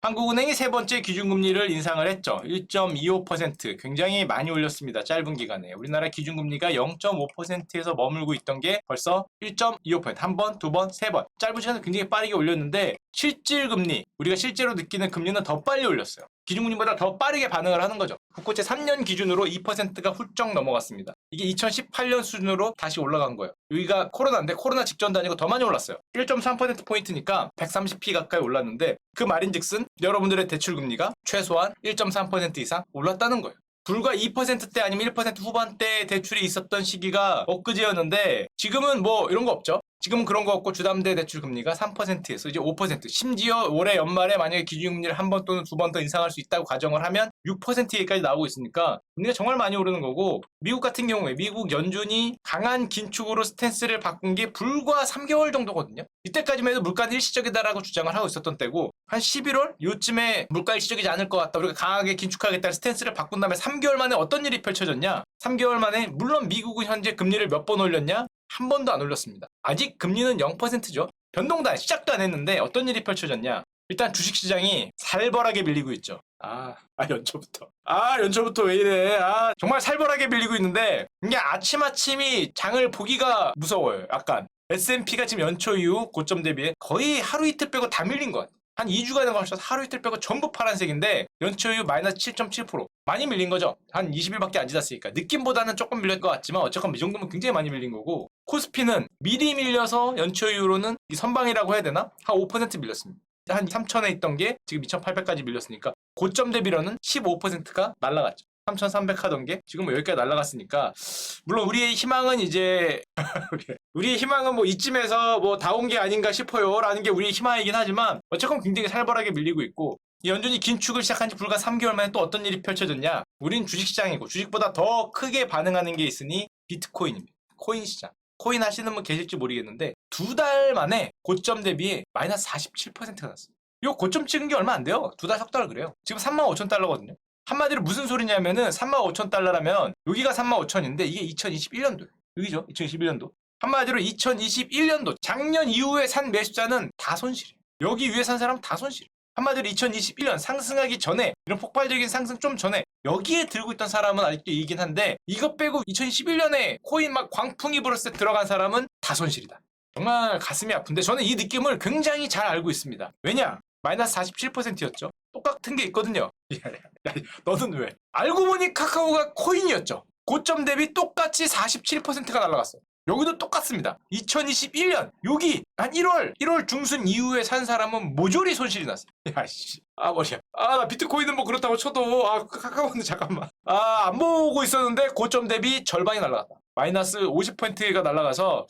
한국은행이 세 번째 기준금리를 인상을 했죠. 1.25%, 굉장히 많이 올렸습니다. 짧은 기간에. 우리나라 기준금리가 0.5%에서 머물고 있던 게 벌써 1.25%, 한 번, 두 번, 세 번. 짧은 시간에 굉장히 빠르게 올렸는데 실질금리, 우리가 실제로 느끼는 금리는 더 빨리 올렸어요. 기준금리보다 더 빠르게 반응을 하는 거죠. 국고채 3년 기준으로 2%가 훌쩍 넘어갔습니다. 이게 2018년 수준으로 다시 올라간 거예요. 여기가 코로나인데 코로나 직전도 아니고 더 많이 올랐어요. 1.3%포인트니까 130p 가까이 올랐는데 그 말인즉슨 여러분들의 대출금리가 최소한 1.3% 이상 올랐다는 거예요. 불과 2%대 아니면 1% 후반대 대출이 있었던 시기가 엊그제였는데 지금은 뭐 이런 거 없죠. 지금은 그런 거 없고 주담대 대출 금리가 3%에서 이제 5%, 심지어 올해 연말에 만약에 기준금리를 한 번 또는 두 번 더 인상할 수 있다고 가정을 하면 6%까지 나오고 있으니까 금리가 정말 많이 오르는 거고, 미국 같은 경우에 미국 연준이 강한 긴축으로 스탠스를 바꾼 게 불과 3개월 정도거든요. 이때까지만 해도 물가는 일시적이다라고 주장을 하고 있었던 때고, 한 11월 요쯤에 물가 일시적이지 않을 것 같다, 우리가 강하게 긴축하겠다는 스탠스를 바꾼 다음에 3개월 만에 어떤 일이 펼쳐졌냐. 3개월 만에 물론 미국은 현재 금리를 몇 번 올렸냐? 한 번도 안 올렸습니다. 아직 금리는 0%죠. 변동도 시작도 안 했는데 어떤 일이 펼쳐졌냐. 일단 주식시장이 살벌하게 밀리고 있죠. 연초부터 왜 이래. 정말 살벌하게 밀리고 있는데 이게 아침아침이 장을 보기가 무서워요. 약간 S&P가 지금 연초 이후 고점 대비해 거의 하루 이틀 빼고 다 밀린 것 같아요. 한 2주간에 걸쳐서 하루 이틀 빼고 전부 파란색인데 연초 이후 마이너스 7.7%. 많이 밀린 거죠. 한 20일밖에 안 지났으니까. 느낌보다는 조금 밀릴 것 같지만 어쨌건 이 정도면 굉장히 많이 밀린 거고, 코스피는 미리 밀려서 연초 이후로는 이 선방이라고 해야 되나? 한 5% 밀렸습니다. 한 3,000에 있던 게 지금 2,800까지 밀렸으니까 고점 대비로는 15%가 날라갔죠. 3,300 하던 게 지금 뭐 여기까지 날라갔으니까, 물론 우리의 희망은 이제 우리의 희망은 뭐 이쯤에서 뭐 다 온 게 아닌가 싶어요 라는 게 우리의 희망이긴 하지만 어쨌건 굉장히 살벌하게 밀리고 있고, 연준이 긴축을 시작한 지 불과 3개월 만에 또 어떤 일이 펼쳐졌냐. 우린 주식시장이고 주식보다 더 크게 반응하는 게 있으니 비트코인입니다. 코인 시장. 코인 하시는 분 계실지 모르겠는데 2달 만에 고점 대비에 마이너스 47%가 났어요. 이 고점 찍은 게 얼마 안 돼요. 2달, 석 달 그래요. 지금 35,000달러거든요. 한마디로 무슨 소리냐면은 35,000달러라면 여기가 35,000인데 이게 2021년도예요. 여기죠. 2021년도. 한마디로 2021년도 작년 이후에 산 매수자는 다 손실이에요. 여기 위에 산 사람은 다 손실이에요. 한마디로 2021년 상승하기 전에, 이런 폭발적인 상승 좀 전에 여기에 들고 있던 사람은 아직도 이긴 한데, 이것 빼고 2011년에 코인 막 광풍이 불었을 때 들어간 사람은 다 손실이다. 정말 가슴이 아픈데 저는 이 느낌을 굉장히 잘 알고 있습니다. 왜냐? 마이너스 47%였죠. 똑같은 게 있거든요. 야, 너는 왜? 알고 보니 카카오가 코인이었죠. 고점 대비 똑같이 47%가 날라갔어요. 여기도 똑같습니다. 2021년 여기 한 1월 중순 이후에 산 사람은 모조리 손실이 났어요. 야씨, 머리야. 나 비트코인은 뭐 그렇다고 쳐도 카카오는 잠깐만. 안 보고 있었는데 고점 대비 절반이 날라갔다. 마이너스 50%가 날라가서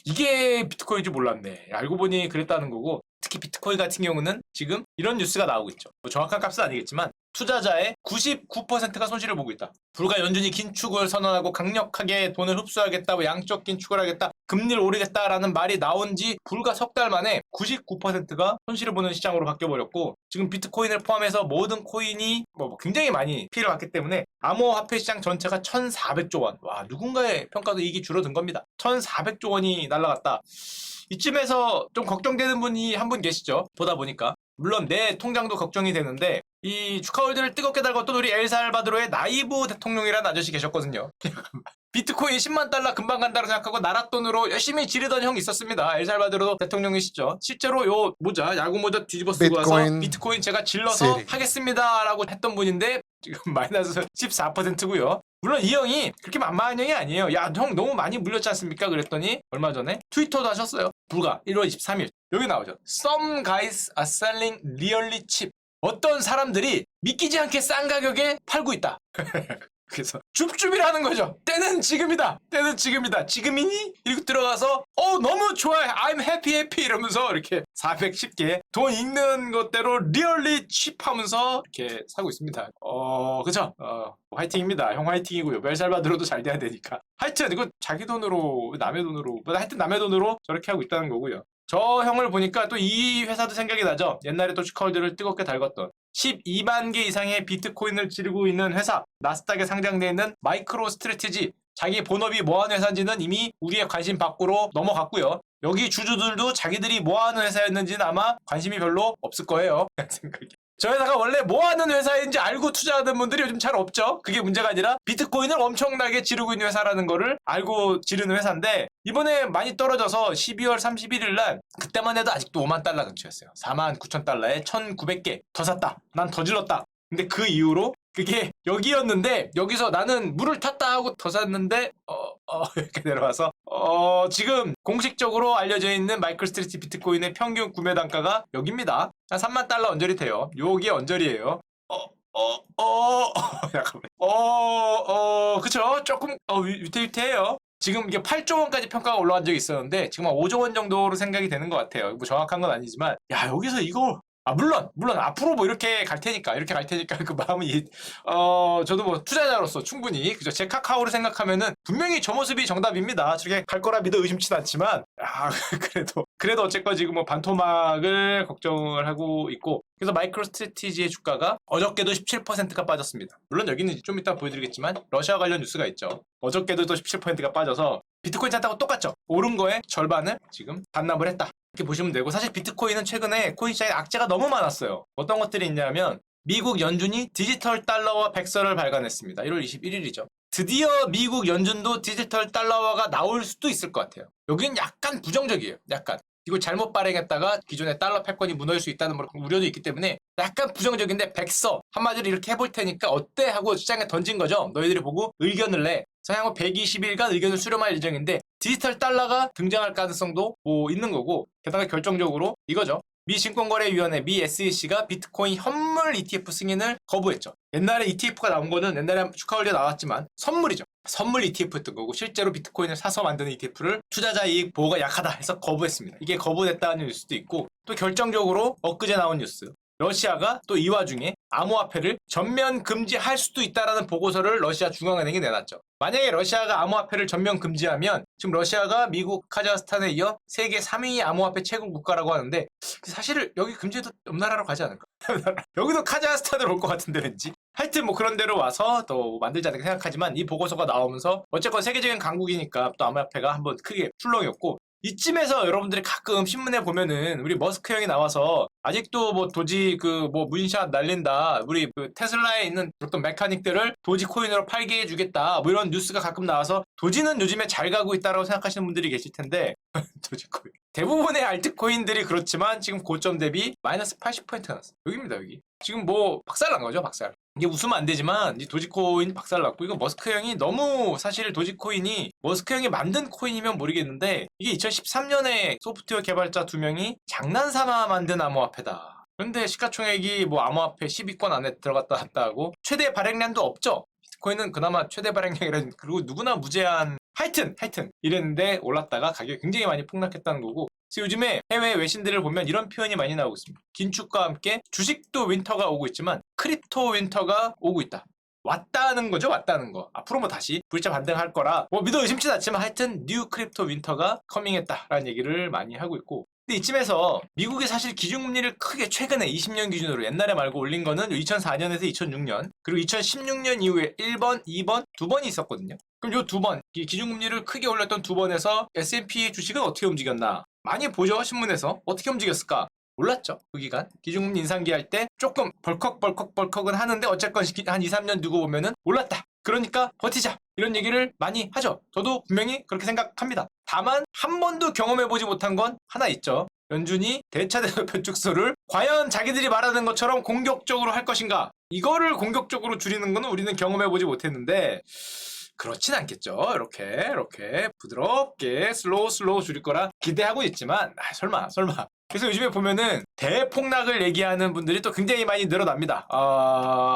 이게 비트코인인지 몰랐네. 알고 보니 그랬다는 거고, 특히 비트코인 같은 경우는 지금 이런 뉴스가 나오고 있죠. 뭐 정확한 값은 아니겠지만 투자자의 99%가 손실을 보고 있다. 불과 연준이 긴축을 선언하고 강력하게 돈을 흡수하겠다, 양적 긴축을 하겠다, 금리를 오르겠다라는 말이 나온 지 불과 석 달 만에 99%가 손실을 보는 시장으로 바뀌어버렸고, 지금 비트코인을 포함해서 모든 코인이 굉장히 많이 피해를 봤기 때문에 암호화폐 시장 전체가 1,400조 원. 와, 누군가의 평가도 이익이 줄어든 겁니다. 1,400조 원이 날라갔다. 이쯤에서 좀 걱정되는 분이 한 분 계시죠. 보다 보니까. 물론 내 통장도 걱정이 되는데, 이 축하홀드를 뜨겁게 달궜던 우리 엘살바도르의 나이브 대통령이라는 아저씨 계셨거든요. 비트코인 10만 달러 금방 간다고 생각하고 나라 돈으로 열심히 지르던 형이 있었습니다. 엘살바도르 대통령이시죠. 실제로 요 모자, 야구 모자 뒤집어 쓰고 와서 비트코인 제가 질러서 하겠습니다 라고 했던 분인데 지금 마이너스 14%고요. 물론 이 형이 그렇게 만만한 형이 아니에요. 야, 형 너무 많이 물렸지 않습니까? 그랬더니 얼마 전에 트위터도 하셨어요. 불과 1월 23일. 여기 나오죠. Some guys are selling really cheap. 어떤 사람들이 믿기지 않게 싼 가격에 팔고 있다. 그래서 줍줍이라는 거죠. 때는 지금이다. 때는 지금이다. 지금이니? 이렇게 들어가서 너무 좋아해. I'm happy 이러면서 이렇게 410개 돈 있는 것대로 really cheap 하면서 이렇게 사고 있습니다. 그쵸? 화이팅입니다. 형 화이팅이고요. 엘살바도르도 잘 돼야 되니까. 하여튼 이거 자기 돈으로, 남의 돈으로, 하여튼 남의 돈으로 저렇게 하고 있다는 거고요. 저 형을 보니까 또 이 회사도 생각이 나죠. 옛날에 또 축하홀드를 뜨겁게 달궜던 12만 개 이상의 비트코인을 지르고 있는 회사, 나스닥에 상장되어 있는 마이크로 스트래티지. 자기 본업이 뭐하는 회사인지는 이미 우리의 관심 밖으로 넘어갔고요. 여기 주주들도 자기들이 뭐하는 회사였는지는 아마 관심이 별로 없을 거예요. 생각이. 저 회사가 원래 뭐하는 회사인지 알고 투자하는 분들이 요즘 잘 없죠. 그게 문제가 아니라 비트코인을 엄청나게 지르고 있는 회사라는 거를 알고 지르는 회사인데 이번에 많이 떨어져서 12월 31일 날 그때만 해도 아직도 5만 달러 근처였어요. 4만 9천 달러에 1,900개 더 샀다. 난 더 질렀다. 근데 그 이후로 그게 여기였는데 여기서 나는 물을 탔다 하고 더 샀는데 이렇게 내려와서 지금 공식적으로 알려져 있는 마이크로스트리트 비트코인의 평균 구매 단가가 여기입니다. 한 3만 달러 언저리 돼요. 요게 언저리예요. 잠깐만. 그쵸? 조금 위태위태해요. 지금 이게 8조 원까지 평가가 올라간 적이 있었는데 지금 한 5조 원 정도로 생각이 되는 것 같아요. 뭐 정확한 건 아니지만 야 여기서 이거 물론 앞으로 뭐 이렇게 갈 테니까 그 마음이 저도 뭐 투자자로서 충분히 그죠 제 카카오를 생각하면은 분명히 저 모습이 정답입니다. 저렇게 갈 거라 믿어 의심치도 않지만 그래도 어쨌건 지금 뭐 반토막을 걱정을 하고 있고 그래서 마이크로스트래티지의 주가가 어저께도 17%가 빠졌습니다. 물론 여기는 좀 이따 보여드리겠지만 러시아 관련 뉴스가 있죠. 어저께도 또 17%가 빠져서 비트코인 찼다고 똑같죠. 오른 거에 절반을 지금 반납을 했다. 이렇게 보시면 되고 사실 비트코인은 최근에 코인 시장에 악재가 너무 많았어요. 어떤 것들이 있냐면 미국 연준이 디지털 달러화 백서를 발간했습니다. 1월 21일이죠. 드디어 미국 연준도 디지털 달러화가 나올 수도 있을 것 같아요. 여기는 약간 부정적이에요. 약간. 이거 잘못 발행했다가 기존의 달러 패권이 무너질 수 있다는 우려도 있기 때문에 약간 부정적인데 백서 한마디로 이렇게 해볼 테니까 어때? 하고 시장에 던진 거죠. 너희들이 보고 의견을 내. 향후 120일간 의견을 수렴할 예정인데 디지털 달러가 등장할 가능성도 뭐 있는 거고 게다가 결정적으로 이거죠. 미 증권거래위원회 미 SEC가 비트코인 현물 ETF 승인을 거부했죠. 옛날에 ETF가 나온 거는 옛날에 주가 관련 나왔지만 선물이죠. 선물 ETF였던 거고 실제로 비트코인을 사서 만드는 ETF를 투자자 이익 보호가 약하다 해서 거부했습니다. 이게 거부됐다는 뉴스도 있고 또 결정적으로 엊그제 나온 뉴스. 러시아가 또 이 와중에 암호화폐를 전면 금지할 수도 있다라는 보고서를 러시아 중앙은행이 내놨죠. 만약에 러시아가 암호화폐를 전면 금지하면 지금 러시아가 미국, 카자흐스탄에 이어 세계 3위 암호화폐 채굴 국가라고 하는데 사실 여기 금지해도 옆 나라로 가지 않을까? 여기도 카자흐스탄으로 올 것 같은데 왠지. 하여튼 뭐 그런 데로 와서 또 만들지 않을까 생각하지만 이 보고서가 나오면서 어쨌건 세계적인 강국이니까 또 암호화폐가 한번 크게 출렁였고 이쯤에서 여러분들이 가끔 신문에 보면은 우리 머스크 형이 나와서 아직도 뭐 도지 뭐 문샷 날린다. 우리 그 테슬라에 있는 어떤 메카닉들을 도지 코인으로 팔게 해주겠다. 뭐 이런 뉴스가 가끔 나와서 도지는 요즘에 잘 가고 있다라고 생각하시는 분들이 계실 텐데 도지 코인. 대부분의 알트코인들이 그렇지만 지금 고점 대비 마이너스 80%가 났어. 여기입니다 여기. 지금 뭐 박살난 거죠 박살. 이게 웃으면 안 되지만 이 도지코인 박살났고 이거 머스크 형이 너무 사실 도지코인이 머스크 형이 만든 코인이면 모르겠는데 이게 2013년에 소프트웨어 개발자 2명이 장난삼아 만든 암호화폐다. 그런데 시가총액이 뭐 암호화폐 10위권 안에 들어갔다 왔다 하고 최대 발행량도 없죠. 비트코인은 그나마 최대 발행량이라는 그리고 누구나 무제한 하여튼 이랬는데 올랐다가 가격이 굉장히 많이 폭락했다는 거고 그래서 요즘에 해외 외신들을 보면 이런 표현이 많이 나오고 있습니다. 긴축과 함께 주식도 윈터가 오고 있지만 크립토 윈터가 오고 있다. 왔다는 거죠. 왔다는 거. 앞으로 뭐 다시 불자 반등할 거라 뭐 믿어 의심치는 않지만 하여튼 뉴 크립토 윈터가 커밍했다라는 얘기를 많이 하고 있고 근데 이쯤에서 미국이 사실 기준금리를 크게 최근에 20년 기준으로 옛날에 말고 올린 거는 2004년에서 2006년 그리고 2016년 이후에 1번, 2번, 2번이 있었거든요. 그럼 요 2번, 기준금리를 크게 올렸던 2번에서 S&P 주식은 어떻게 움직였나? 많이 보죠 신문에서. 어떻게 움직였을까? 몰랐죠 그 기간. 기준금리 인상기 할 때 조금 벌컥은 하는데 어쨌건 한 2, 3년 두고 보면은 올랐다. 그러니까 버티자 이런 얘기를 많이 하죠. 저도 분명히 그렇게 생각합니다. 다만 한 번도 경험해보지 못한 건 하나 있죠. 연준이 대차대조 표축수를 과연 자기들이 말하는 것처럼 공격적으로 할 것인가. 이거를 공격적으로 줄이는 거는 우리는 경험해보지 못했는데 그렇진 않겠죠. 이렇게 부드럽게 슬로우 줄일 거라 기대하고 있지만 설마. 그래서 요즘에 보면은 대폭락을 얘기하는 분들이 또 굉장히 많이 늘어납니다.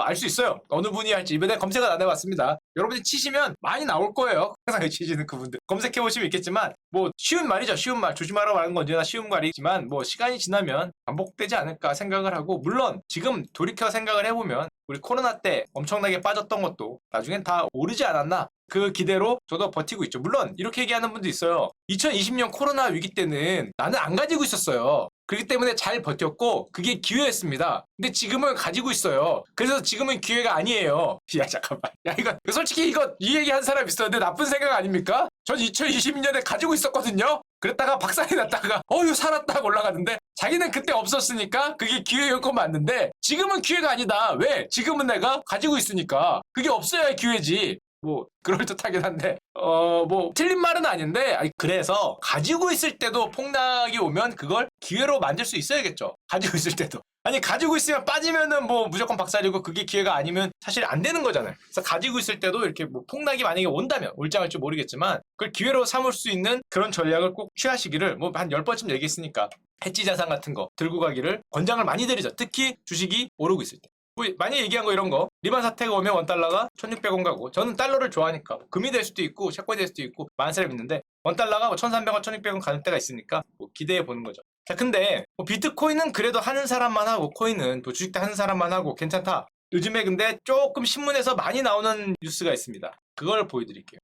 알 수 있어요. 어느 분이 할지 이번에 검색을 안 해봤습니다. 여러분이 치시면 많이 나올 거예요. 항상 치시는 그분들 검색해보시면 있겠지만 뭐 쉬운 말이죠. 쉬운 말. 조심하라고 하는 건 언제나 쉬운 말이지만 뭐 시간이 지나면 반복되지 않을까 생각을 하고 물론 지금 돌이켜 생각을 해보면 우리 코로나 때 엄청나게 빠졌던 것도 나중엔 다 오르지 않았나 그 기대로 저도 버티고 있죠. 물론 이렇게 얘기하는 분도 있어요. 2020년 코로나 위기 때는 나는 안 가지고 있었어요. 그렇기 때문에 잘 버텼고 그게 기회였습니다. 근데 지금은 가지고 있어요. 그래서 지금은 기회가 아니에요. 야 잠깐만. 야 이거 솔직히 이 얘기 한 사람 있었는데 나쁜 생각 아닙니까? 전 2022년에 가지고 있었거든요. 그랬다가 박살이 났다가 어휴 살았다고 올라가는데 자기는 그때 없었으니까 그게 기회였고 맞는데 지금은 기회가 아니다. 왜? 지금은 내가 가지고 있으니까. 그게 없어야 기회지. 뭐 그럴듯하긴 한데 뭐 틀린 말은 아닌데 그래서 가지고 있을 때도 폭락이 오면 그걸 기회로 만들 수 있어야겠죠. 가지고 있을 때도. 아니 가지고 있으면 빠지면은 뭐 무조건 박살이고 그게 기회가 아니면 사실 안 되는 거잖아요. 그래서 가지고 있을 때도 이렇게 뭐 폭락이 만약에 온다면 올지 않을지 모르겠지만 그걸 기회로 삼을 수 있는 그런 전략을 꼭 취하시기를 뭐 한 10번쯤 얘기했으니까 해지 자산 같은 거 들고 가기를 권장을 많이 드리죠. 특히 주식이 오르고 있을 때. 뭐 많이 얘기한 거 이런 거 리만 사태가 오면 원달러가 1600원 가고 저는 달러를 좋아하니까 금이 될 수도 있고 채권이 될 수도 있고 많은 사람이 있는데 원달러가 1300원 1600원 가는 때가 있으니까 뭐 기대해 보는 거죠. 자 근데 뭐 비트코인은 그래도 하는 사람만 하고 코인은 뭐 주식도 하는 사람만 하고 괜찮다. 요즘에 근데 조금 신문에서 많이 나오는 뉴스가 있습니다. 그걸 보여드릴게요.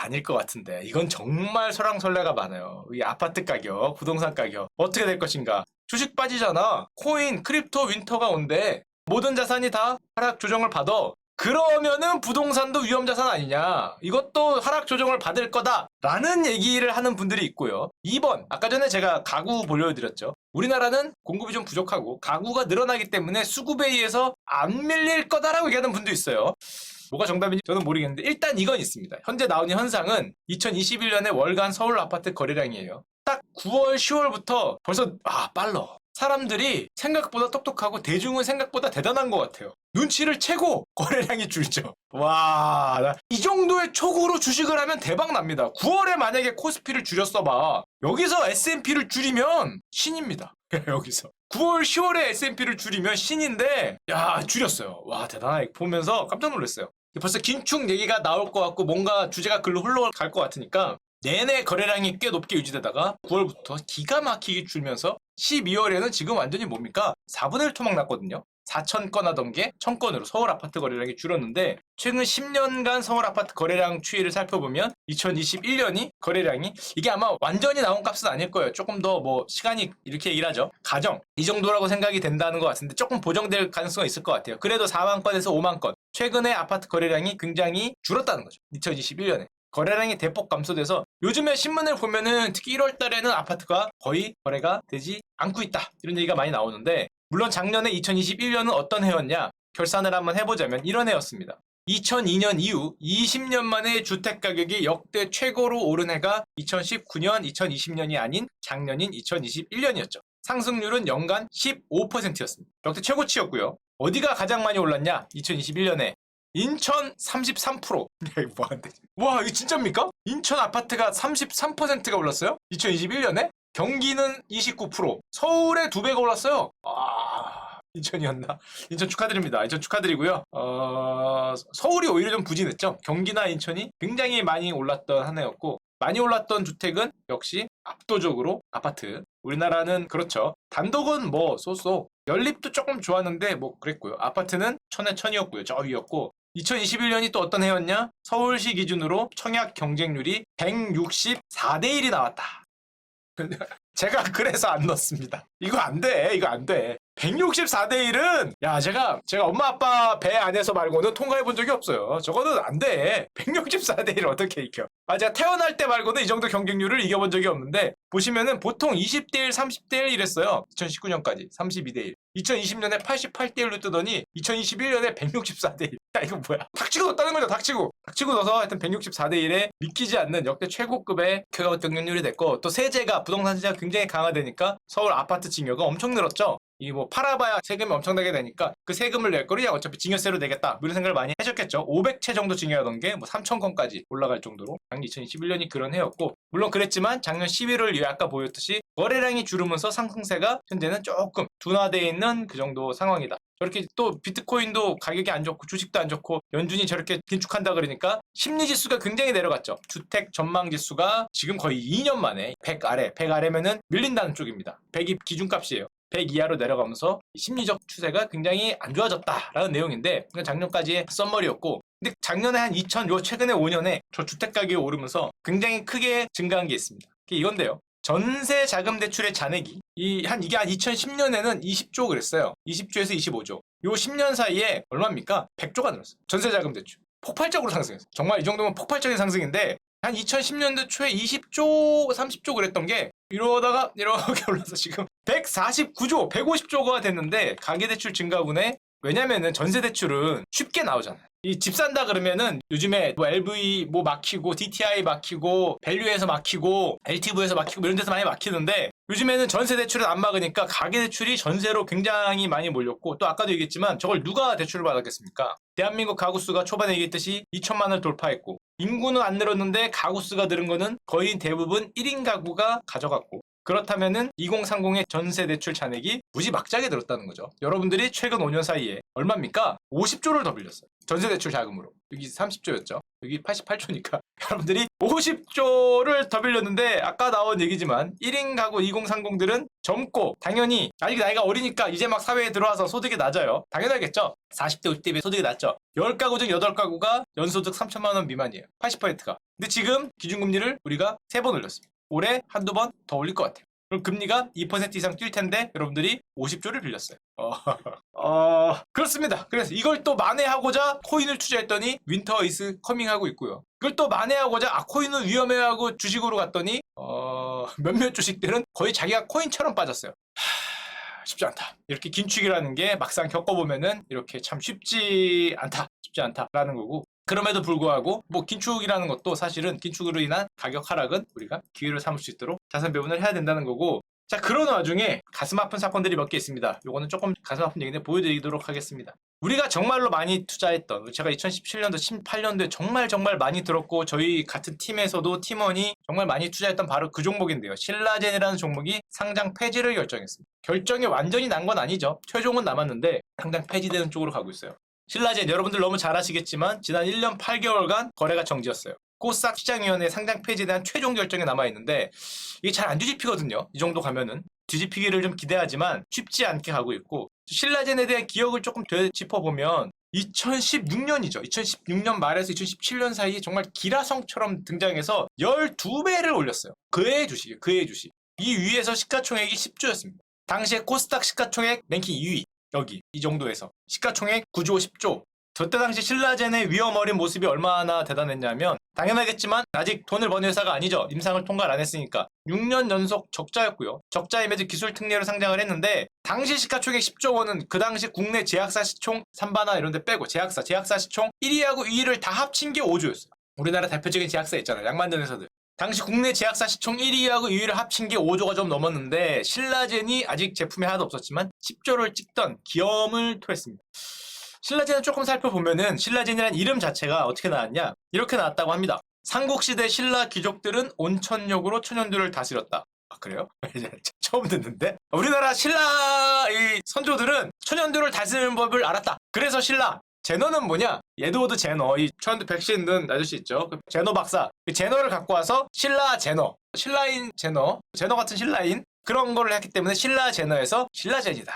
아닐 것 같은데 이건 정말 설왕설래가 많아요. 이 아파트 가격, 부동산 가격 어떻게 될 것인가. 주식 빠지잖아. 코인, 크립토 윈터가 온대. 모든 자산이 다 하락 조정을 받아. 그러면은 부동산도 위험자산 아니냐. 이것도 하락 조정을 받을 거다. 라는 얘기를 하는 분들이 있고요. 2번, 아까 전에 제가 가구 보여드렸죠. 우리나라는 공급이 좀 부족하고 가구가 늘어나기 때문에 수급에 의해서 안 밀릴 거다라고 얘기하는 분도 있어요. 뭐가 정답인지 저는 모르겠는데 일단 이건 있습니다. 현재 나오는 현상은 2021년에 월간 서울 아파트 거래량이에요. 딱 9월, 10월부터 벌써 빨라. 사람들이 생각보다 똑똑하고 대중은 생각보다 대단한 것 같아요. 눈치를 채고 거래량이 줄죠. 와, 이 정도의 촉으로 주식을 하면 대박 납니다. 9월에 만약에 코스피를 줄였어봐. 여기서 S&P를 줄이면 신입니다. 여기서 9월, 10월에 S&P를 줄이면 신인데 야 줄였어요. 와 대단하게 보면서 깜짝 놀랐어요. 벌써 긴축 얘기가 나올 것 같고 뭔가 주제가 글로 흘러갈 것 같으니까 내내 거래량이 꽤 높게 유지되다가 9월부터 기가 막히게 줄면서 12월에는 지금 완전히 뭡니까? 4분의 1 토막 났거든요. 4,000건 하던 게 1,000건으로 서울 아파트 거래량이 줄었는데 최근 10년간 서울 아파트 거래량 추이를 살펴보면 2021년이 거래량이 이게 아마 완전히 나온 값은 아닐 거예요. 조금 더 뭐 시간이 이렇게 얘기를 하죠. 가정 이 정도라고 생각이 된다는 것 같은데 조금 보정될 가능성이 있을 것 같아요. 그래도 4만 건에서 5만 건 최근에 아파트 거래량이 굉장히 줄었다는 거죠. 2021년에. 거래량이 대폭 감소돼서 요즘에 신문을 보면은 특히 1월 달에는 아파트가 거의 거래가 되지 않고 있다. 이런 얘기가 많이 나오는데 물론 작년에 2021년은 어떤 해였냐? 결산을 한번 해보자면 이런 해였습니다. 2002년 이후 20년 만에 주택가격이 역대 최고로 오른 해가 2019년, 2020년이 아닌 작년인 2021년이었죠. 상승률은 연간 15%였습니다. 역대 최고치였고요. 어디가 가장 많이 올랐냐? 2021년에 인천 33%. 뭐한데? 와, 이거 진짜입니까? 인천 아파트가 33%가 올랐어요? 2021년에? 경기는 29%. 서울에 2배가 올랐어요. 인천이었나? 인천 축하드립니다. 인천 축하드리고요. 서울이 오히려 좀 부진했죠. 경기나 인천이 굉장히 많이 올랐던 한 해였고 많이 올랐던 주택은 역시 압도적으로 아파트. 우리나라는 그렇죠. 단독은 뭐 쏘쏘. 연립도 조금 좋았는데 뭐 그랬고요. 아파트는 천에 천이었고요. 저 위였고 2021년이 또 어떤 해였냐? 서울시 기준으로 청약 경쟁률이 164대 1이 나왔다. 제가 그래서 안 넣었습니다. 이거 안 돼. 이거 안 돼. 164대 1은 야 제가 엄마 아빠 배 안에서 말고는 통과해 본 적이 없어요. 저거는 안 돼. 164대 1을 어떻게 이겨. 제가 태어날 때 말고는 이 정도 경쟁률을 이겨본 적이 없는데 보시면은 보통 20대 1, 30대 1 이랬어요. 2019년까지 32대 1. 2020년에 88대 1로 뜨더니 2021년에 164대 1. 야 이거 뭐야. 닥치고 넣었다는 거죠. 닥치고 넣어서 하여튼 164대 1에 믿기지 않는 역대 최고급의 경쟁률이 됐고 또 세제가 부동산 세제가 굉장히 강화되니까 서울 아파트 증여가 엄청 늘었죠. 이 뭐 팔아봐야 세금이 엄청나게 되니까 그 세금을 낼 거를 어차피 증여세로 내겠다 이런 생각을 많이 하셨겠죠. 500채 정도 증여하던 게 뭐 3,000건까지 올라갈 정도로 작년 2021년이 그런 해였고 물론 그랬지만 작년 11월 아까 보였듯이 거래량이 줄으면서 상승세가 현재는 조금 둔화되어 있는 그 정도 상황이다. 저렇게 또 비트코인도 가격이 안 좋고 주식도 안 좋고 연준이 저렇게 긴축한다 그러니까 심리지수가 굉장히 내려갔죠. 주택 전망지수가 지금 거의 2년 만에 100 아래면은 밀린다는 쪽입니다. 100이 기준값이에요. 100 이하로 내려가면서 심리적 추세가 굉장히 안 좋아졌다라는 내용인데 작년까지의 썸머리였고 근데 작년에 한 최근에 5년에 저 주택 가격이 오르면서 굉장히 크게 증가한 게 있습니다. 그게 이건데요. 전세 자금 대출의 잔액이 이게 한 2010년에는 20조 그랬어요. 20조에서 25조. 요 10년 사이에 얼마입니까? 100조가 늘었어요. 전세자금 대출. 폭발적으로 상승했어요. 정말 이 정도면 폭발적인 상승인데 한 2010년도 초에 20조, 30조 그랬던 게 이러다가 이렇게 올라서 지금 149조, 150조가 됐는데 가계대출 증가분에 왜냐면은 전세대출은 쉽게 나오잖아요. 이 집 산다 그러면은 요즘에 뭐 LV 뭐 막히고 DTI 막히고 밸류에서 막히고 LTV에서 막히고 이런 데서 많이 막히는데 요즘에는 전세대출은 안 막으니까 가계대출이 전세로 굉장히 많이 몰렸고 또 아까도 얘기했지만 저걸 누가 대출을 받았겠습니까? 대한민국 가구수가 초반에 얘기했듯이 2천만 원을 돌파했고 인구는 안 늘었는데 가구수가 늘은 거는 거의 대부분 1인 가구가 가져갔고 그렇다면은 2030의 전세 대출 잔액이 무지막지하게 늘었다는 거죠. 여러분들이 최근 5년 사이에 얼마입니까? 50조를 더 빌렸어요. 전세 대출 자금으로. 여기 30조였죠. 여기 88조니까 여러분들이 50조를 더 빌렸는데 아까 나온 얘기지만 1인 가구 2030들은 젊고 당연히 아직 나이가 어리니까 이제 막 사회에 들어와서 소득이 낮아요. 당연하겠죠. 40대 50대 비해 소득이 낮죠. 10가구 중 8가구가 연소득 3천만 원 미만이에요. 80%가. 근데 지금 기준금리를 우리가 3번 올렸습니다. 올해 한두 번 더 올릴 것 같아요. 그럼 금리가 2% 이상 뛸 텐데 여러분들이 50조를 빌렸어요. 그렇습니다. 그래서 이걸 또 만회하고자 코인을 투자했더니 윈터 이즈 커밍 하고 있고요. 그걸 또 만회하고자 코인은 위험해하고 주식으로 갔더니 몇몇 주식들은 거의 자기가 코인처럼 빠졌어요. 쉽지 않다. 이렇게 긴축이라는 게 막상 겪어보면은 이렇게 참 쉽지 않다라는 거고 그럼에도 불구하고 뭐 긴축이라는 것도 사실은 긴축으로 인한 가격 하락은 우리가 기회를 삼을 수 있도록 자산 배분을 해야 된다는 거고 자 그런 와중에 가슴 아픈 사건들이 몇 개 있습니다. 요거는 조금 가슴 아픈 얘기인데 보여드리도록 하겠습니다. 우리가 정말로 많이 투자했던 제가 2017년도 18년도에 정말 많이 들었고 저희 같은 팀에서도 팀원이 정말 많이 투자했던 바로 그 종목인데요. 신라젠이라는 종목이 상장 폐지를 결정했습니다. 결정이 완전히 난 건 아니죠. 최종은 남았는데 상장 폐지되는 쪽으로 가고 있어요. 신라젠 여러분들 너무 잘 아시겠지만 지난 1년 8개월간 거래가 정지였어요. 코스닥 시장위원회 상장 폐지에 대한 최종 결정이 남아있는데 이게 잘 안 뒤집히거든요. 이 정도 가면은 뒤집히기를 좀 기대하지만 쉽지 않게 가고 있고 신라젠에 대한 기억을 조금 되짚어보면 2016년이죠. 2016년 말에서 2017년 사이에 정말 기라성처럼 등장해서 12배를 올렸어요. 그의 주식이에요. 그의 주식. 이 위에서 시가총액이 10조였습니다. 당시에 코스닥 시가총액 랭킹 2위. 여기 이 정도에서 시가총액 9조 10조. 저때 당시 신라젠의 위험 어린 모습이 얼마나 대단했냐면 당연하겠지만 아직 돈을 버는 회사가 아니죠. 임상을 통과를 안 했으니까 6년 연속 적자였고요. 적자임에도 기술 특례로 상장을 했는데 당시 시가총액 10조 원은 그 당시 국내 제약사 시총 삼바나 이런 데 빼고 제약사 시총 1위하고 2위를 다 합친 게 5조였어요. 우리나라 대표적인 제약사 있잖아요. 약 만드는 회사들. 당시 국내 제약사 시총 1위하고 2위를 합친 게 5조가 좀 넘었는데 신라젠이 아직 제품이 하나도 없었지만 10조를 찍던 기염을 토했습니다. 신라젠을 조금 살펴보면은 신라젠이라는 이름 자체가 어떻게 나왔냐 이렇게 나왔다고 합니다. 삼국시대 신라 귀족들은 온천욕으로 천연두를 다스렸다. 아 그래요? 처음 듣는데? 우리나라 신라 이 선조들은 천연두를 다스리는 법을 알았다. 그래서 신라 제너는 뭐냐? 에드워드 제너, 이 천연두 백신 넣은 아저씨 있죠? 그 제너 박사. 그 제너를 갖고 와서 신라 제너, 신라인 제너, 제너 같은 신라인 그런 거를 했기 때문에 신라 제너에서 신라젠이다.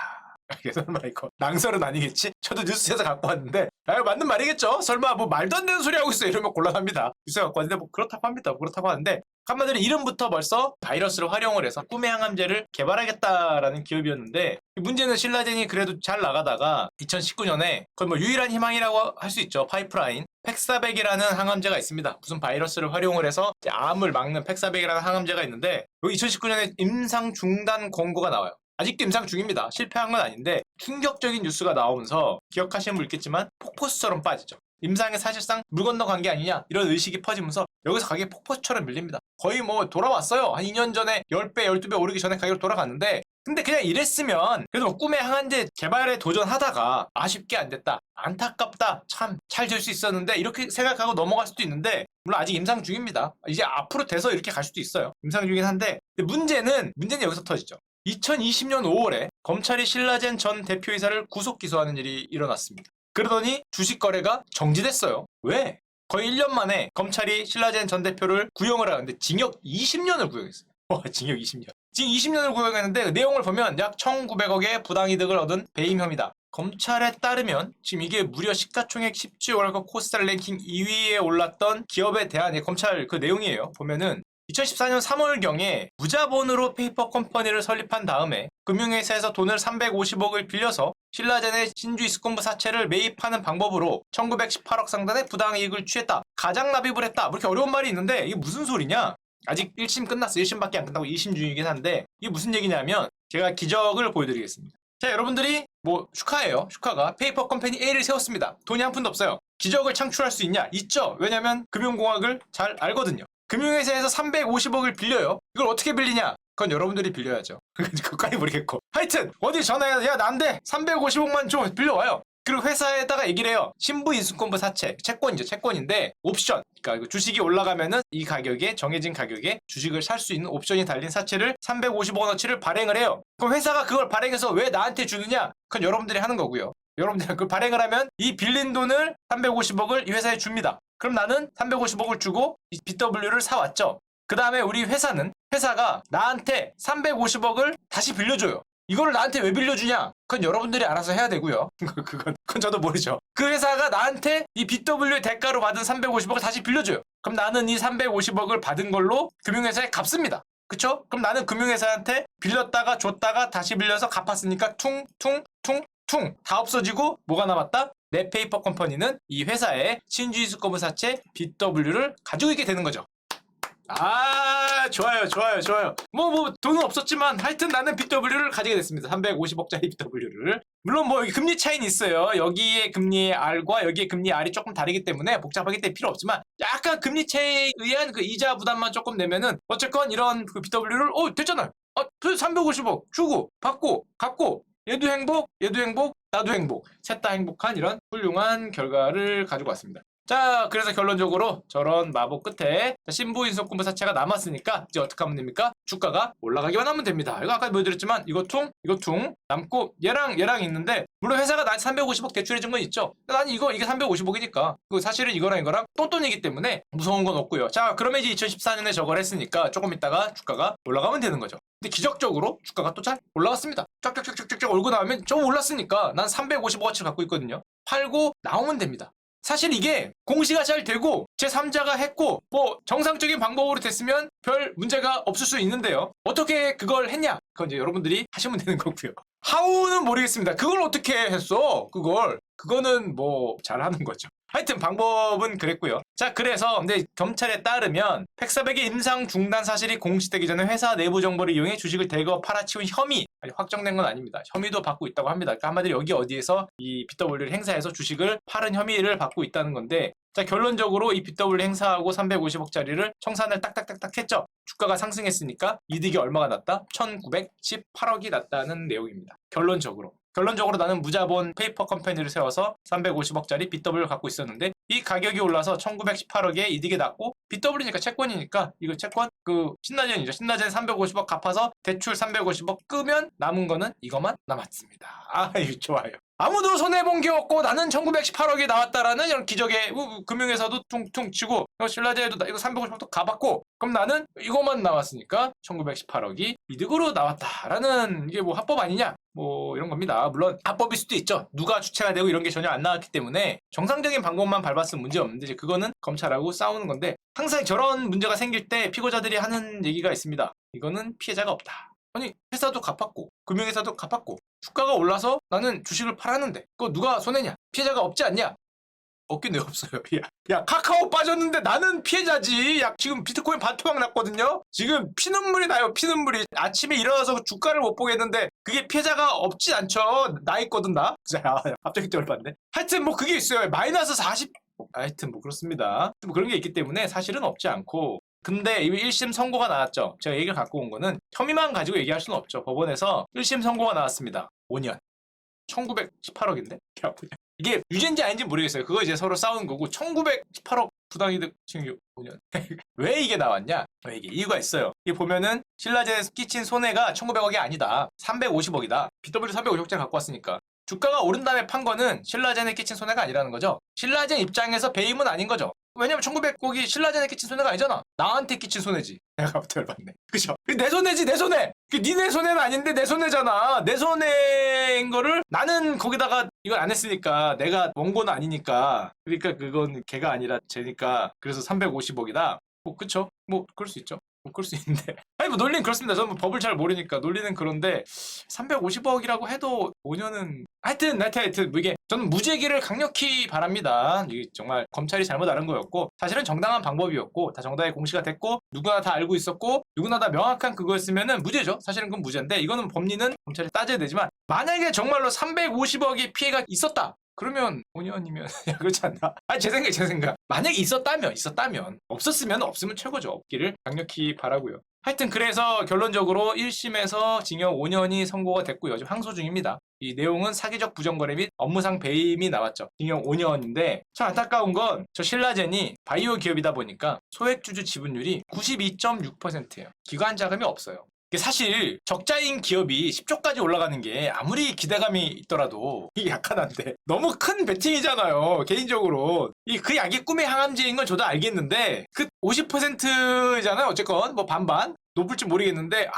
설마 이거 낭설은 아니겠지? 저도 뉴스에서 갖고 왔는데 맞는 말이겠죠? 설마 뭐 말도 안 되는 소리 하고 있어 이러면 곤란합니다. 뉴스에 갖고 왔는데 뭐 그렇다고 합니다. 그렇다고 하는데 한마디로 이름부터 벌써 바이러스를 활용을 해서 꿈의 항암제를 개발하겠다라는 기업이었는데 문제는 신라젠이 그래도 잘 나가다가 2019년에 거의 뭐 유일한 희망이라고 할 수 있죠. 파이프라인 팩사백이라는 항암제가 있습니다. 무슨 바이러스를 활용을 해서 암을 막는 팩사백이라는 항암제가 있는데 여기 2019년에 임상 중단 권고가 나와요. 아직도 임상 중입니다. 실패한 건 아닌데 충격적인 뉴스가 나오면서 기억하시는 분 있겠지만 폭포수처럼 빠지죠. 임상에 사실상 물 건너간 게 아니냐 이런 의식이 퍼지면서 여기서 가격이 폭포수처럼 밀립니다. 거의 뭐 돌아왔어요. 한 2년 전에 10배, 12배 오르기 전에 가격으로 돌아갔는데 근데 그냥 이랬으면 그래도 뭐 꿈의 항암제 개발에 도전하다가 아쉽게 안 됐다. 안타깝다. 참 잘 될 수 있었는데 이렇게 생각하고 넘어갈 수도 있는데 물론 아직 임상 중입니다. 이제 앞으로 돼서 이렇게 갈 수도 있어요. 임상 중이긴 한데 문제는 여기서 터지죠. 2020년 5월에 검찰이 신라젠 전 대표이사를 구속 기소하는 일이 일어났습니다. 그러더니 주식 거래가 정지됐어요. 왜? 거의 1년 만에 검찰이 신라젠 전 대표를 구형을 하는데 징역 20년을 구형했어요. 징역 20년. 지금 20년을 구형했는데 그 내용을 보면 약 1,900억의 부당이득을 얻은 배임 혐의다. 검찰에 따르면 지금 이게 무려 시가총액 10조 월급 코스닥 랭킹 2위에 올랐던 기업에 대한 검찰 그 내용이에요. 보면은 2014년 3월경에 무자본으로 페이퍼 컴퍼니를 설립한 다음에 금융회사에서 돈을 350억을 빌려서 신라젠의 신주 이스콘부 사채를 매입하는 방법으로 1918억 상당의 부당이익을 취했다. 가장 납입을 했다. 뭐 이렇게 어려운 말이 있는데 이게 무슨 소리냐? 아직 1심 끝났어. 1심밖에 안 끝나고 2심 중이긴 한데 이게 무슨 얘기냐면 제가 기적을 보여드리겠습니다. 자, 여러분들이 뭐 축하해요. 축하가 페이퍼 컴퍼니 A를 세웠습니다. 돈이 한 푼도 없어요. 기적을 창출할 수 있냐? 있죠. 왜냐면 금융공학을 잘 알거든요. 금융회사에서 350억을 빌려요. 이걸 어떻게 빌리냐? 그건 여러분들이 빌려야죠. 그것까지 모르겠고. 하여튼 어디 전화해서 야 난데 350억만 좀 빌려와요. 그리고 회사에다가 얘기를 해요. 신부 인수권부 사채, 채권이죠. 채권인데 옵션, 그러니까 주식이 올라가면은 이 가격에 정해진 가격에 주식을 살 수 있는 옵션이 달린 사채를 350억어치를 발행을 해요. 그럼 회사가 그걸 발행해서 왜 나한테 주느냐? 그건 여러분들이 하는 거고요. 여러분들이 그걸 발행을 하면 이 빌린 돈을 350억을 이 회사에 줍니다. 그럼 나는 350억을 주고 이 BW를 사왔죠. 그 다음에 우리 회사가 나한테 350억을 다시 빌려줘요. 이거를 나한테 왜 빌려주냐? 그건 여러분들이 알아서 해야 되고요. 그건 저도 모르죠. 그 회사가 나한테 이 BW의 대가로 받은 350억을 다시 빌려줘요. 그럼 나는 이 350억을 받은 걸로 금융회사에 갚습니다. 그쵸? 그럼 나는 금융회사한테 빌렸다가 줬다가 다시 빌려서 갚았으니까 퉁 다 없어지고 뭐가 남았다? 내 페이퍼 컴퍼니는 이 회사의 신주이스코브 사채 BW를 가지고 있게 되는 거죠. 아, 좋아요. 뭐 돈은 없었지만 하여튼 나는 BW를 가지게 됐습니다. 350억짜리 BW를. 물론 뭐 여기 금리 차이는 있어요. 여기에 금리의 R과 여기에 금리의 R이 조금 다르기 때문에 복잡하기 때문에 필요 없지만 약간 금리 차이에 의한 그 이자 부담만 조금 내면은 어쨌건 이런 그 BW를 됐잖아요. 350억 주고 받고 갚고 얘도 행복, 나도 행복. 셋 다 행복한 이런 훌륭한 결과를 가지고 왔습니다. 자, 그래서 결론적으로 저런 마법 끝에 신부 인수권부 사채가 남았으니까 이제 어떻게 하면 됩니까? 주가가 올라가기만 하면 됩니다. 이거 아까 보여드렸지만 이거 퉁 남고 얘랑 있는데 물론 회사가 나한테 350억 대출해준 건 있죠. 난 이게 350억이니까 사실은 이거랑 똔똔이기 때문에 무서운 건 없고요. 자, 그러면 이제 2014년에 저걸 했으니까 조금 있다가 주가가 올라가면 되는 거죠. 근데 기적적으로 주가가 또 잘 올라갔습니다. 쫙쫙쫙쫙쫙 올고 나오면 좀 올랐으니까 난 350억어치를 갖고 있거든요. 팔고 나오면 됩니다. 사실 이게 공시가 잘 되고 제3자가 했고 뭐 정상적인 방법으로 됐으면 별 문제가 없을 수 있는데요. 어떻게 그걸 했냐? 그건 이제 여러분들이 하시면 되는 거고요. 하우는 모르겠습니다. 그걸 어떻게 했어? 그거는 뭐 잘하는 거죠. 하여튼 방법은 그랬고요. 자, 그래서 근데 경찰에 따르면 팩사백의 임상 중단 사실이 공시되기 전에 회사 내부 정보를 이용해 주식을 대거 팔아치운 혐의, 아니 확정된 건 아닙니다. 혐의도 받고 있다고 합니다. 그러니까 한마디로 여기 어디에서 이 BW를 행사해서 주식을 팔은 혐의를 받고 있다는 건데, 자, 결론적으로 이 BW 행사하고 350억짜리를 청산을 딱딱딱딱 했죠. 주가가 상승했으니까 이득이 얼마가 났다? 1918억이 났다는 내용입니다. 결론적으로 나는 무자본 페이퍼 컴퍼니를 세워서 350억짜리 BW를 갖고 있었는데 이 가격이 올라서 1918억에 이득이 났고, BW니까 채권이니까 이거 채권 신라젠이죠. 신라젠 350억 갚아서 대출 350억 끄면 남은 거는 이것만 남았습니다. 아, 이거 좋아요. 아무도 손해본 게 없고 나는 1918억이 나왔다라는 이런 기적의 금융회사도 퉁퉁 치고 신라젠에도 이거 350억도 가봤고, 그럼 나는 이것만 나왔으니까 1918억이 이득으로 나왔다라는, 이게 뭐 합법 아니냐? 뭐 이런 겁니다. 물론 합법일 수도 있죠. 누가 주체가 되고 이런 게 전혀 안 나왔기 때문에 정상적인 방법만 밟았으면 문제 없는데 이제 그거는 검찰하고 싸우는 건데, 항상 저런 문제가 생길 때 피고자들이 하는 얘기가 있습니다. 이거는 피해자가 없다. 아니, 회사도 갚았고 금융회사도 갚았고 주가가 올라서 나는 주식을 팔았는데 그거 누가 손해냐? 피해자가 없지 않냐? 없긴 왜 없어요. 야, 카카오 빠졌는데 나는 피해자지. 야, 지금 비트코인 반토막 났거든요. 지금 피눈물이 나요. 피눈물이. 아침에 일어나서 주가를 못 보겠는데 그게 피해자가 없지 않죠. 나 있거든 나. 갑자기 또 열받네. 하여튼 뭐 그게 있어요. 마이너스 40. 하여튼 뭐 그렇습니다. 뭐 그런 게 있기 때문에 사실은 없지 않고, 근데 1심 선고가 나왔죠. 제가 얘기를 갖고 온 거는 혐의만 가지고 얘기할 수는 없죠. 법원에서 1심 선고가 나왔습니다. 5년. 1918억인데? 이게 유죄인지 아닌지 모르겠어요. 그거 이제 서로 싸우는 거고, 1918억 부당이득 징역 5년. 왜 이게 나왔냐? 왜 이게 이유가 있어요. 이게 보면은 신라젠에서 끼친 손해가 1900억이 아니다. 350억이다. BW 350억짜리 갖고 왔으니까. 주가가 오른 다음에 판 거는 신라젠에 끼친 손해가 아니라는 거죠. 신라젠 입장에서 배임은 아닌 거죠. 왜냐면 1900억이 신라젠에 끼친 손해가 아니잖아. 나한테 끼친 손해지. 내가 갑자기 열받네. 그죠? 내 손해지, 내 손해. 니네 손해는 아닌데 내 손해잖아. 내 손해인 거를 나는 거기다가 이걸 안 했으니까, 내가 원고는 아니니까. 그러니까 그건 걔가 아니라 쟤니까. 그래서 350억이다. 뭐 그쵸? 뭐 그럴 수 있죠. 뭐 그럴 수 있는데 아니 뭐 논리는 그렇습니다. 저는 뭐 법을 잘 모르니까 논리는 그런데 350억이라고 해도 5년은 하여튼 뭐 이게 저는 무죄기를 강력히 바랍니다. 이게 정말 검찰이 잘못 알은 거였고 사실은 정당한 방법이었고 다 정당하게 공시가 됐고 누구나 다 알고 있었고 누구나 다 명확한 그거였으면은 무죄죠. 사실은 그건 무죄인데 이거는 법리는 검찰이 따져야 되지만 만약에 정말로 350억의 피해가 있었다. 그러면 5년이면 그렇지 않나? 아니 제 생각. 만약에 있었다면 없었으면 없으면 최고죠. 없기를 강력히 바라고요. 하여튼 그래서 결론적으로 1심에서 징역 5년이 선고가 됐고요. 지금 항소 중입니다. 이 내용은 사기적 부정거래 및 업무상 배임이 나왔죠. 징역 5년인데 참 안타까운 건 저 신라젠이 바이오 기업이다 보니까 소액주주 지분율이 92.6%예요. 기관 자금이 없어요. 이게 사실 적자인 기업이 10조까지 올라가는 게 아무리 기대감이 있더라도 이게 약간한데 너무 큰 베팅이잖아요. 개인적으로 그 약이 꿈의 항암제인 건 저도 알겠는데 그 50%잖아요. 어쨌건 뭐 반반 높을지 모르겠는데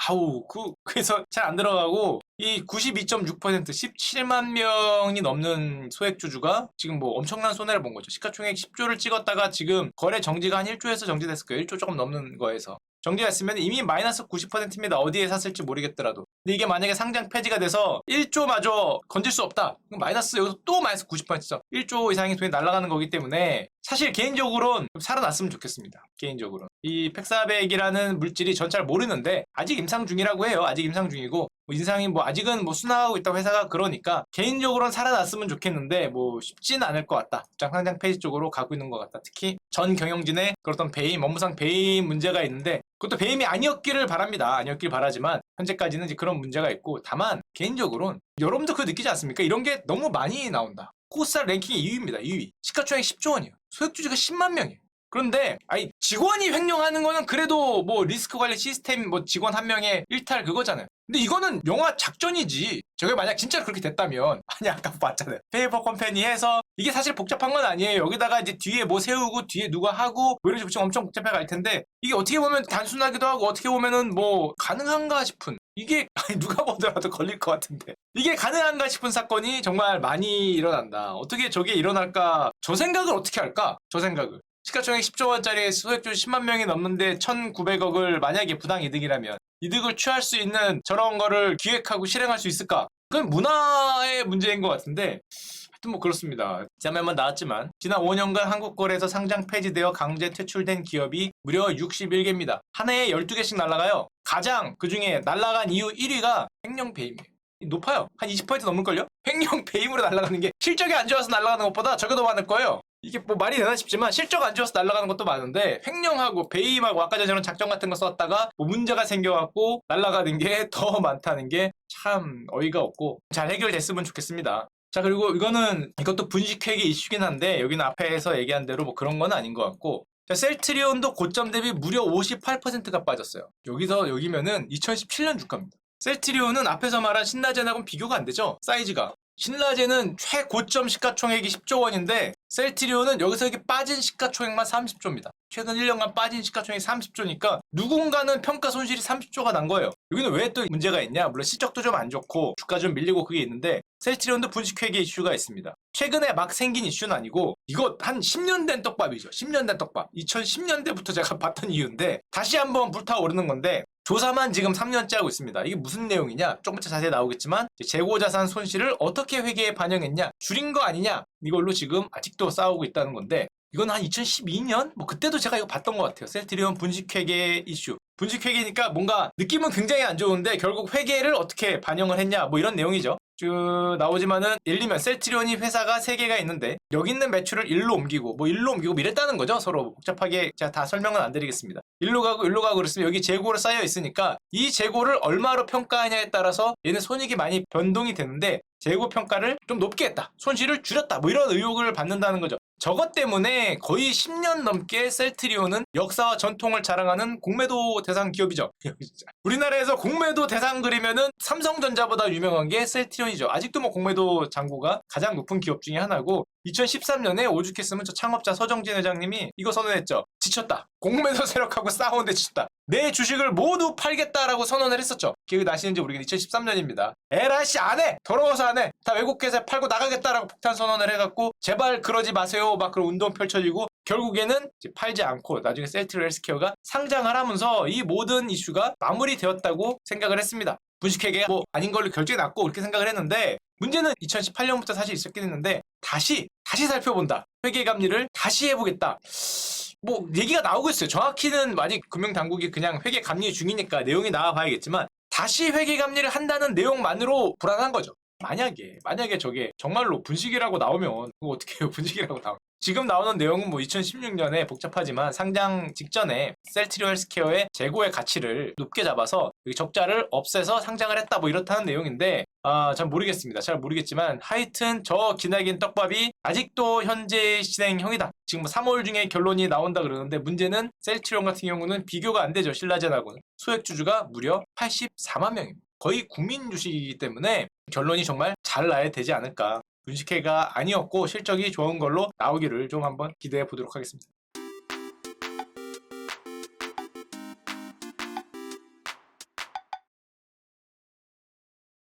그래서 잘 안 들어가고 이 92.6% 17만 명이 넘는 소액주주가 지금 뭐 엄청난 손해를 본 거죠. 시가총액 10조를 찍었다가 지금 거래 정지가 한 1조에서 정지됐을 거예요. 1조 조금 넘는 거에서. 정지했으면 이미 마이너스 90%입니다. 어디에 샀을지 모르겠더라도. 근데 이게 만약에 상장 폐지가 돼서 1조마저 건질 수 없다. 그럼 마이너스 여기서 또 마이너스 90%죠. 1조 이상의 돈이 날아가는 거기 때문에 사실 개인적으로는 살아났으면 좋겠습니다. 개인적으로. 이 팩사백이라는 물질이 전 잘 모르는데 아직 임상 중이라고 해요. 아직 임상 중이고 인상이 아직은 순항하고 있다고 회사가 그러니까 개인적으로는 살아났으면 좋겠는데 쉽지는 않을 것 같다. 상장 폐지 쪽으로 가고 있는 것 같다. 특히 전 경영진의 그런 배임, 업무상 배임 문제가 있는데 그것도 배임이 아니었기를 바랍니다. 아니었길 바라지만 현재까지는 이제 그런 문제가 있고 다만 개인적으로는 여러분도 그거 느끼지 않습니까? 이런 게 너무 많이 나온다. 코스닥 랭킹 2위입니다. 2위. 시가총액 10조 원이에요. 소액주주가 10만 명이에요. 그런데 직원이 횡령하는 거는 그래도 리스크 관리 시스템 직원 한 명의 일탈 그거잖아요. 근데 이거는 영화 작전이지. 저게 만약 진짜 그렇게 됐다면 아까 봤잖아요. 페이퍼 컴퍼니 해서 이게 사실 복잡한 건 아니에요. 여기다가 이제 뒤에 세우고 뒤에 누가 하고 이런 식으로 엄청 복잡해 갈 텐데 이게 어떻게 보면 단순하기도 하고 어떻게 보면은 가능한가 싶은 이게 누가 보더라도 걸릴 것 같은데 이게 가능한가 싶은 사건이 정말 많이 일어난다. 어떻게 저게 일어날까? 저 생각을 어떻게 할까? 저 생각을. 시가총액 10조 원짜리 소액주주 10만 명이 넘는데 1,900억을 만약에 부당이득이라면 이득을 취할 수 있는 저런 거를 기획하고 실행할 수 있을까? 그건 문화의 문제인 것 같은데 하여튼 그렇습니다. 지난번만 나왔지만 지난 5년간 한국거래에서 상장 폐지되어 강제 퇴출된 기업이 무려 61개입니다. 한 해에 12개씩 날아가요. 가장 그중에 날아간 이유 1위가 횡령 배임이에요. 높아요. 한 20% 넘을걸요? 횡령 배임으로 날아가는 게 실적이 안 좋아서 날아가는 것보다 저게 더 많을 거예요. 이게 말이 되나 싶지만 실적 안 좋아서 날아가는 것도 많은데 횡령하고 배임하고 아까 전에 작전 같은 거 썼다가 문제가 생겨갖고 날아가는 게 더 많다는 게 참 어이가 없고 잘 해결됐으면 좋겠습니다. 자 그리고 이것도 분식회계 이슈긴 한데 여기는 앞에서 얘기한 대로 그런 건 아닌 것 같고 자, 셀트리온도 고점 대비 무려 58%가 빠졌어요. 여기면은 2017년 주가입니다. 셀트리온은 앞에서 말한 신라젠하고는 비교가 안 되죠. 사이즈가. 신라젠은 최고점 시가총액이 10조 원인데 셀트리온은 여기서 이렇게 빠진 시가총액만 30조입니다. 최근 1년간 빠진 시가총액이 30조니까 누군가는 평가 손실이 30조가 난 거예요. 여기는 왜 또 문제가 있냐? 물론 실적도 좀 안 좋고 주가 좀 밀리고 그게 있는데 셀트리온도 분식회계 이슈가 있습니다. 최근에 막 생긴 이슈는 아니고 이거 한 10년 된 떡밥이죠. 10년 된 떡밥. 2010년대부터 제가 봤던 이유인데 다시 한번 불타오르는 건데 조사만 지금 3년째 하고 있습니다. 이게 무슨 내용이냐? 조금 더 자세히 나오겠지만 재고자산 손실을 어떻게 회계에 반영했냐? 줄인 거 아니냐? 이걸로 지금 아직도 싸우고 있다는 건데 이건 한 2012년? 그때도 제가 이거 봤던 것 같아요. 셀트리온 분식회계 이슈. 분식회계니까 뭔가 느낌은 굉장히 안 좋은데 결국 회계를 어떻게 반영을 했냐? 이런 내용이죠. 쭉 나오지만은 예를 들면 셀트리온이 회사가 3개가 있는데 여기 있는 매출을 일로 옮기고 이랬다는 거죠. 서로 복잡하게 제가 다 설명은 안 드리겠습니다. 일로 가고 그랬으면 여기 재고로 쌓여 있으니까 이 재고를 얼마로 평가하냐에 따라서 얘는 손익이 많이 변동이 되는데 재고 평가를 좀 높게 했다. 손실을 줄였다. 이런 의혹을 받는다는 거죠. 저것 때문에 거의 10년 넘게 셀트리온은 역사와 전통을 자랑하는 공매도 대상 기업이죠. 우리나라에서 공매도 대상 그리면은 삼성전자보다 유명한 게 셀트리온이죠. 아직도 공매도 잔고가 가장 높은 기업 중에 하나고 2013년에 오죽했으면 저 창업자 서정진 회장님이 이거 선언했죠. 지쳤다. 공매도 세력하고 싸우는데 지쳤다. 내 주식을 모두 팔겠다라고 선언을 했었죠. 기억이 나시는지 모르겠는데 2013년입니다. 에라씨 안 해! 더러워서 안 해! 다 외국 회사에 팔고 나가겠다라고 폭탄 선언을 해갖고 제발 그러지 마세요. 막 그런 운동 펼쳐지고 결국에는 이제 팔지 않고 나중에 셀트리온 헬스케어가 상장을 하면서 이 모든 이슈가 마무리되었다고 생각을 했습니다. 분식회계가 뭐 아닌 걸로 결정이 났고 그렇게 생각을 했는데 문제는 2018년부터 사실 있었긴 했는데 다시 살펴본다. 회계감리를 다시 해보겠다. 뭐 얘기가 나오고 있어요. 정확히는 아직 금융당국이 그냥 회계감리 중이니까 내용이 나와봐야겠지만 다시 회계감리를 한다는 내용만으로 불안한 거죠. 만약에 저게 정말로 분식이라고 나오면 그거 어떻게 해요? 분식이라고 나오면 지금 나오는 내용은 뭐 2016년에 복잡하지만 상장 직전에 셀트리온 헬스케어의 재고의 가치를 높게 잡아서 적자를 없애서 상장을 했다 뭐 이렇다는 내용인데 잘 모르겠습니다. 잘 모르겠지만 하여튼 저 기나긴 떡밥이 아직도 현재 진행형이다. 지금 3월 중에 결론이 나온다 그러는데 문제는 셀트리온 같은 경우는 비교가 안 되죠. 신라젠하고는. 소액주주가 무려 84만 명입니다. 거의 국민 주식이기 때문에 결론이 정말 잘 나야 되지 않을까. 분식회가 아니었고 실적이 좋은 걸로 나오기를 좀 한번 기대해 보도록 하겠습니다.